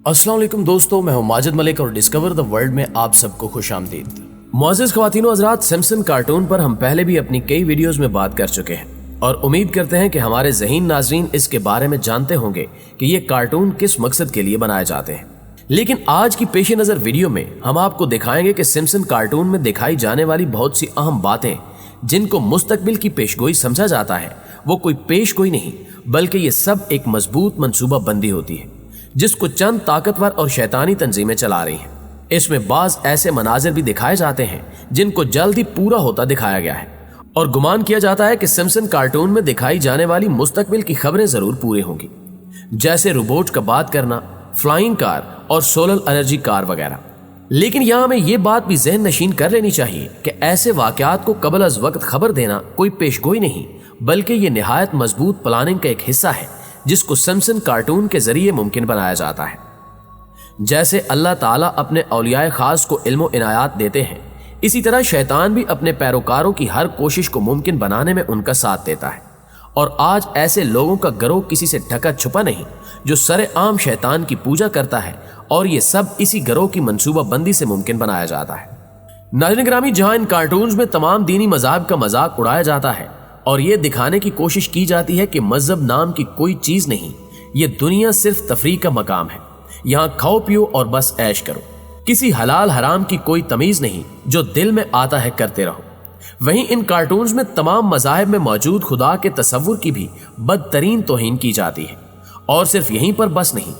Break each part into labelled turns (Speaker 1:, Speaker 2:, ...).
Speaker 1: अस्सलाम वालेकुम दोस्तों, मैं हूं माजिद मलिक और डिस्कवर द वर्ल्ड में आप सबको खुश आमदीद। मुअज़्ज़िज़ ख़वातीन व हज़रात, सिम्पसन कार्टून पर हम पहले भी अपनी कई वीडियोस में बात कर चुके हैं और उम्मीद करते हैं कि हमारे ज़हीन नाज़रीन इसके बारे में जानते होंगे कि ये कार्टून किस मकसद के लिए बनाए जाते हैं। लेकिन आज की पेश नज़र वीडियो में हम आपको दिखाएंगे कि सिम्पसन कार्टून में दिखाई जाने वाली बहुत सी अहम बातें जिनको मुस्तकबिल की पेशगोई समझा जाता है, वो कोई पेशगोई नहीं बल्कि ये सब एक मजबूत मनसूबा बंदी होती है जिसको चंद ताकतवर और शैतानी तंजीमें चला रही हैं। इसमें बाज ऐसे मनाजिर भी दिखाए जाते हैं जिनको जल्द ही पूरा होता दिखाया गया है और गुमान किया जाता है कि सिम्पसन कार्टून में दिखाई जाने वाली मुस्तकबिल की खबरें जरूर पूरी होंगी, जैसे रोबोट का बात करना, फ्लाइंग कार और सोलर एनर्जी कार वगैरह। लेकिन यहाँ हमें ये बात भी ज़हन नशीन कर लेनी चाहिए कि ऐसे वाक़यात को कबल अज़ वक्त खबर देना कोई पेशगोई नहीं बल्कि ये निहायत मजबूत प्लानिंग का एक हिस्सा है जिसको सिम्पसन कार्टून के जरिए मुमकिन बनाया जाता है। जैसे अल्लाह ताला अपने औलियाए खास को इल्म इनायात देते हैं, इसी तरह शैतान भी अपने पैरोकारों की हर कोशिश को मुमकिन बनाने में उनका साथ देता है। और आज ऐसे लोगों का गिरोह किसी से ढका छुपा नहीं जो सरेआम शैतान की पूजा करता है और ये सब इसी गिरोह की मंसूबा बंदी से मुमकिन बनाया जाता है। नाज़रीन ग्रामी, जहां इन कार्टून्स में तमाम दीनी मज़ाहब का मजाक उड़ाया जाता है और ये दिखाने की कोशिश की जाती है कि मजहब नाम की कोई चीज नहीं, ये दुनिया सिर्फ तफरीह का मकाम है, यहाँ खाओ पियो और बस ऐश करो, किसी हलाल हराम की कोई तमीज नहीं, जो दिल में आता है करते रहो। वहीं इन कार्टून्स में तमाम मज़ाहिब में मौजूद खुदा के तसव्वुर की भी बदतरीन तौहीन की जाती है। और सिर्फ यहीं पर बस नहीं,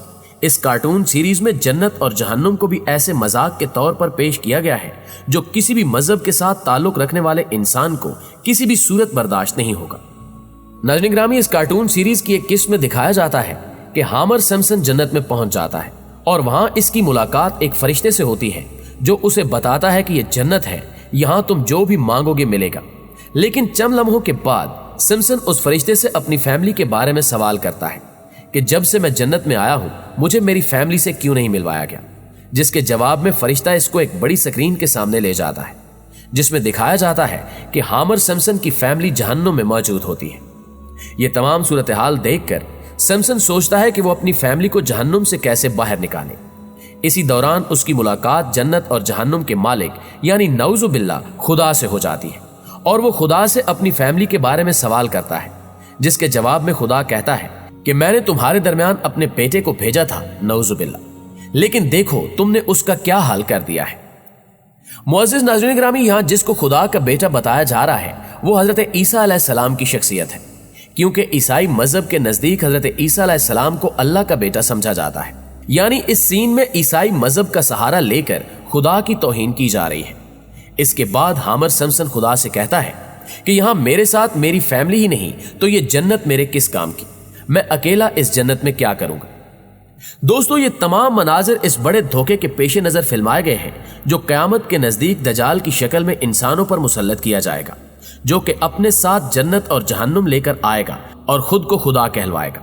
Speaker 1: इस कार्टून सीरीज में जन्नत और जहन्नुम को भी ऐसे मजाक के तौर पर पेश किया गया है जो किसी भी मजहब के साथ ताल्लुक रखने वाले इंसान को किसी भी सूरत बर्दाश्त नहीं होगा। नाज़रीन ग्रामी, इस कार्टून सीरीज की एक किस्म में दिखाया जाता है कि हामर सिम्पसन जन्नत में पहुंच जाता है और वहां इसकी मुलाकात एक फरिश्ते से होती है जो उसे बताता है कि यह जन्नत है, यहां तुम जो भी मांगोगे मिलेगा। लेकिन चंद लम्हों के बाद सिम्पसन उस फरिश्ते से अपनी फैमिली के बारे में सवाल करता है कि जब से मैं जन्नत में आया हूं मुझे मेरी फैमिली से क्यों नहीं मिलवाया गया, जिसके जवाब में फरिश्ता इसको एक बड़ी स्क्रीन के सामने ले जाता है जिसमें दिखाया जाता है कि हामर सिम्पसन की फैमिली जहन्नुम में मौजूद होती है। ये तमाम सूरत हाल देखकर सिम्पसन सोचता है कि वो अपनी फैमिली को जहन्नुम से कैसे बाहर निकाले। इसी दौरान उसकी मुलाकात जन्नत और जहन्नुम के मालिक यानी नऊज़ु बिल्लाह खुदा से हो जाती है और वो खुदा से अपनी फैमिली के बारे में सवाल करता है, जिसके जवाब में खुदा कहता है कि मैंने तुम्हारे दरमियान अपने बेटे को भेजा था नऊज़ु बिल्लाह, लेकिन देखो तुमने उसका क्या हाल कर दिया है। मुअज़्ज़िज़ नाज़रीन ग्रामी, यहाँ जिसको खुदा का बेटा बताया जा रहा है वो हजरत ईसा अलैहिस्सलाम की शख्सियत है, क्योंकि ईसाई मजहब के नजदीक हजरत ईसा अलैहिस्सलाम को अल्लाह का बेटा समझा जाता है। यानी इस सीन में ईसाई मजहब का सहारा लेकर खुदा की तौहीन की जा रही है। इसके बाद हामर सिम्पसन खुदा से कहता है कि यहाँ मेरे साथ मेरी फैमिली ही नहीं तो ये जन्नत मेरे किस काम की, मैं अकेला इस जन्नत में क्या करूंगा। दोस्तों, ये तमाम मनाजिर इस बड़े धोखे के पेश नजर फिल्माए गए हैं जो कयामत के नजदीक दजाल की शक्ल में इंसानों पर मुसल्लत किया जाएगा, जो कि अपने साथ जन्नत और जहन्नुम लेकर आएगा और खुद को खुदा कहलवाएगा।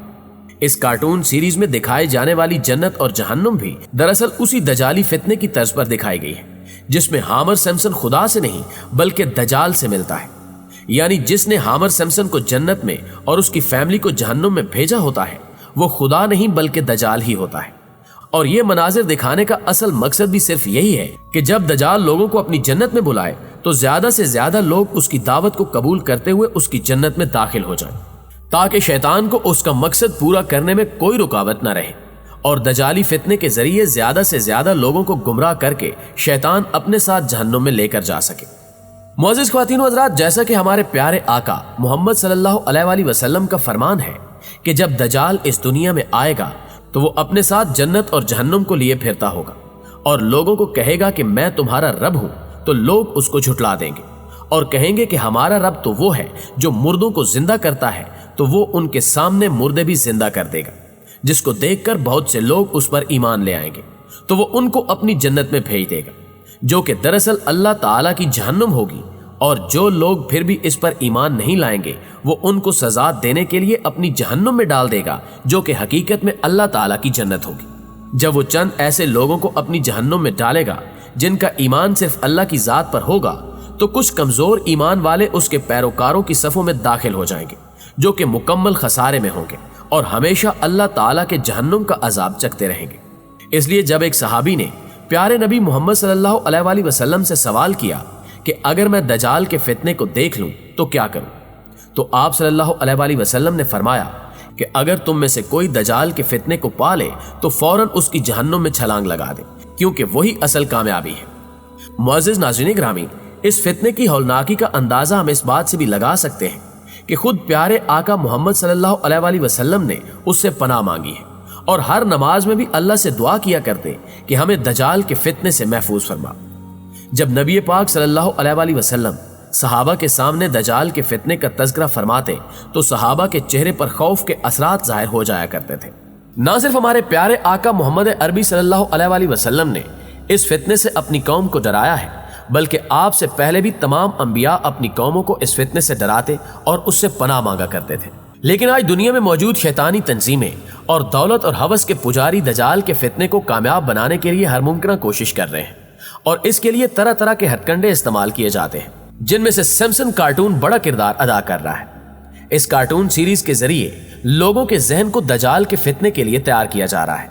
Speaker 1: इस कार्टून सीरीज में दिखाई जाने वाली जन्नत और जहन्नुम भी दरअसल उसी दजाली फितने की तर्ज पर दिखाई गई है जिसमें हामर सिम्पसन खुदा से नहीं बल्कि दजाल से मिलता है। यानी जिसने हामर सिम्पसन को जन्नत में और उसकी फैमिली को जहन्नुम में भेजा होता है वो खुदा नहीं बल्कि दजाल ही होता है। और ये मनाजिर दिखाने का असल मकसद भी सिर्फ यही है कि जब दजाल लोगों को अपनी जन्नत में बुलाए तो ज्यादा से ज्यादा लोग उसकी दावत को कबूल करते हुए उसकी जन्नत में दाखिल हो जाएं, ताकि शैतान को उसका मकसद पूरा करने में कोई रुकावट न रहे और दजाली फितने के जरिए ज्यादा से ज्यादा लोगों को गुमराह करके शैतान अपने साथ जहन्नुम में लेकर जा सके। मुअज़्ज़िज़ ख़वातीन व हज़रात, जैसा कि हमारे प्यारे आका मोहम्मद सल्लल्लाहु अलैहि वसल्लम का फरमान है कि जब दजाल इस दुनिया में आएगा तो वो अपने साथ जन्नत और जहन्नुम को लिए फिरता होगा और लोगों को कहेगा कि मैं तुम्हारा रब हूं, तो लोग उसको झुठला देंगे और कहेंगे कि हमारा रब तो वो है जो मुर्दों को जिंदा करता है, तो वो उनके सामने मुर्दे भी जिंदा कर देगा, जिसको देखकर बहुत से लोग उस पर ईमान ले आएंगे, तो वो उनको अपनी जन्नत में भेज देगा, जो कि दरअसल अल्लाह ताला की जहन्नुम होगी। और जो लोग फिर भी इस पर ईमान नहीं लाएंगे वो उनको सजा देने के लिए अपनी जहन्नुम में डाल देगा, जो कि हकीकत में अल्लाह ताला की जन्नत होगी। जब वो चंद ऐसे लोगों को अपनी जहन्नुम में डालेगा जिनका ईमान सिर्फ अल्लाह की जात पर होगा, तो कुछ कमजोर ईमान वाले उसके पैरोकारों की सफों में दाखिल हो जाएंगे, जो कि मुकम्मल खसारे में होंगे और हमेशा अल्लाह ताला के जहन्नुम का अजाब चखते रहेंगे। اس لیے جب ایک صحابی نے پیارے نبی محمد صلی اللہ علیہ وسلم سے سوال کیا کہ اگر میں دجال کے فتنے کو دیکھ لوں تو کیا کروں، تو آپ صلی اللہ علیہ وسلم نے فرمایا کہ اگر تم میں سے کوئی دجال کے فتنے کو پا لے تو فوراً اس کی جہنم میں چھلانگ لگا دے، کیونکہ وہی اصل کامیابی ہے۔ معزز ناظرین گرامی، اس فتنے کی ہولناکی کا اندازہ ہم اس بات سے بھی لگا سکتے ہیں کہ خود پیارے آقا محمد صلی اللہ علیہ وسلم نے اس سے پناہ مانگی ہے، اور ہر نماز میں بھی اللہ سے دعا کیا کرتے کہ ہمیں دجال کے فتنے سے محفوظ فرما۔ جب نبی پاک صلی اللہ علیہ وسلم صحابہ کے سامنے دجال کے فتنے کا تذکرہ فرماتے تو صحابہ کے چہرے پر خوف کے اثرات ظاہر ہو جایا کرتے تھے۔ نہ صرف ہمارے پیارے آقا محمد عربی صلی اللہ علیہ وسلم نے اس فتنے سے اپنی قوم کو ڈرایا ہے، بلکہ آپ سے پہلے بھی تمام انبیاء اپنی قوموں کو اس فتنے سے ڈراتے اور اس سے پناہ مانگا کرتے تھے۔ لیکن آج دنیا میں موجود شیطانی تنظیمیں اور دولت اور ہوس کے پجاری دجال کے فتنے کو کامیاب بنانے کے لیے ہر ممکنہ کوشش کر رہے ہیں، اور اس کے لیے طرح طرح کے ہتھ کنڈے استعمال کیے جاتے ہیں، جن میں سے سمسن کارٹون بڑا کردار ادا کر رہا ہے۔ اس کارٹون سیریز کے ذریعے لوگوں کے ذہن کو دجال کے فتنے کے لیے تیار کیا جا رہا ہے۔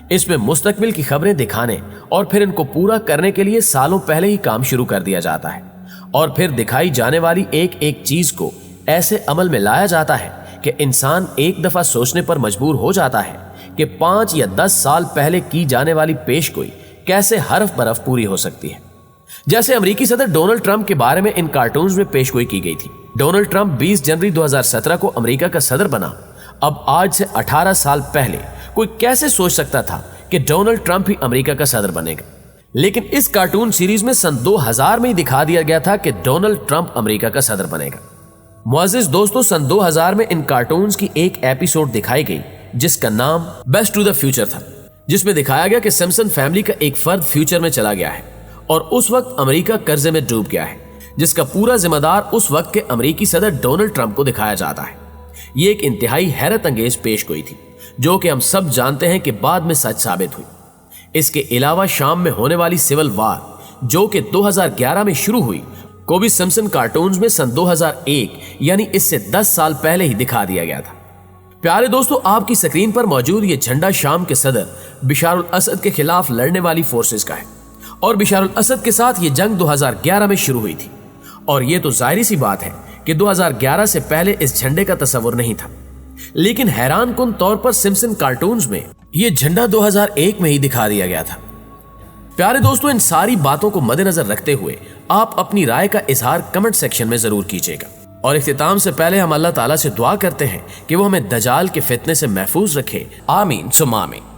Speaker 1: اس میں مستقبل کی خبریں دکھانے اور پھر ان کو پورا کرنے کے لیے سالوں پہلے ہی کام شروع کر دیا جاتا ہے، اور پھر دکھائی جانے والی ایک ایک چیز کو ایسے عمل میں لایا جاتا ہے کہ انسان ایک دفعہ سوچنے پر مجبور ہو جاتا ہے کہ 5 یا 10 سال پہلے کی جانے والی پیش گوئی کیسے حرف برف پوری ہو سکتی ہے۔ جیسے امریکی صدر ڈونلڈ ٹرمپ کے بارے میں ان کارٹونز میں پیش گوئی کی گئی تھی۔ ڈونلڈ ٹرمپ 20 جنوری 2017 کو امریکہ کا صدر بنا۔ اب آج سے 18 سال پہلے کوئی کیسے سوچ سکتا تھا کہ ڈونلڈ ٹرمپ ہی امریکہ کا صدر بنے گا؟ لیکن اس کارٹون سیریز میں سن 2000 میں ہی دکھا دیا گیا تھا کہ ڈونلڈ ٹرمپ امریکہ کا صدر بنے گا۔ معزز دوستو، سن 2000 میں ان کارٹونز کی ایک ایپیسوڈ دکھائی گئی جس کا نام بیک ٹو دی فیوچر تھا، جس میں دکھایا گیا کہ سمسن فیملی کا ایک فرد فیوچر میں چلا گیا ہے اور اس وقت امریکہ قرضے میں ڈوب گیا ہے، جس کا پورا ذمہ دار اس وقت کے امریکی صدر ڈونلڈ ٹرمپ کو دکھایا جاتا ہے۔ یہ ایک انتہائی حیرت انگیز پیش گوئی تھی جو کہ ہم سب جانتے ہیں کہ بعد میں سچ ثابت ہوئی۔ اس کے علاوہ شام میں ہونے والی سول وار جو کہ 2011 میں شروع ہوئی کو بھی سمسن کارٹونز میں سن 2001 یعنی اس سے 10 سال پہلے ہی دکھا دیا گیا تھا۔ پیارے دوستو، آپ کی سکرین پر موجود یہ جھنڈا شام کے صدر بشار الاسد کے خلاف لڑنے والی فورسز کا ہے، اور بشار الاسد کے ساتھ یہ جنگ 2011 میں شروع ہوئی تھی، اور یہ تو ظاہری سی بات ہے کہ 2011 سے پہلے اس جھنڈے کا تصور نہیں تھا۔ لیکن حیران کن طور پر سمسن کارٹونز میں یہ جھنڈا 2001 میں ہی دکھا دیا گیا تھا۔ پیارے دوستو، ان ساری باتوں کو مد نظر رکھتے ہوئے آپ اپنی رائے کا اظہار کمنٹ سیکشن میں ضرور کیجیے گا، اور اختتام سے پہلے ہم اللہ تعالیٰ سے دعا کرتے ہیں کہ وہ ہمیں دجال کے فتنے سے محفوظ رکھے۔ آمین ثم آمین۔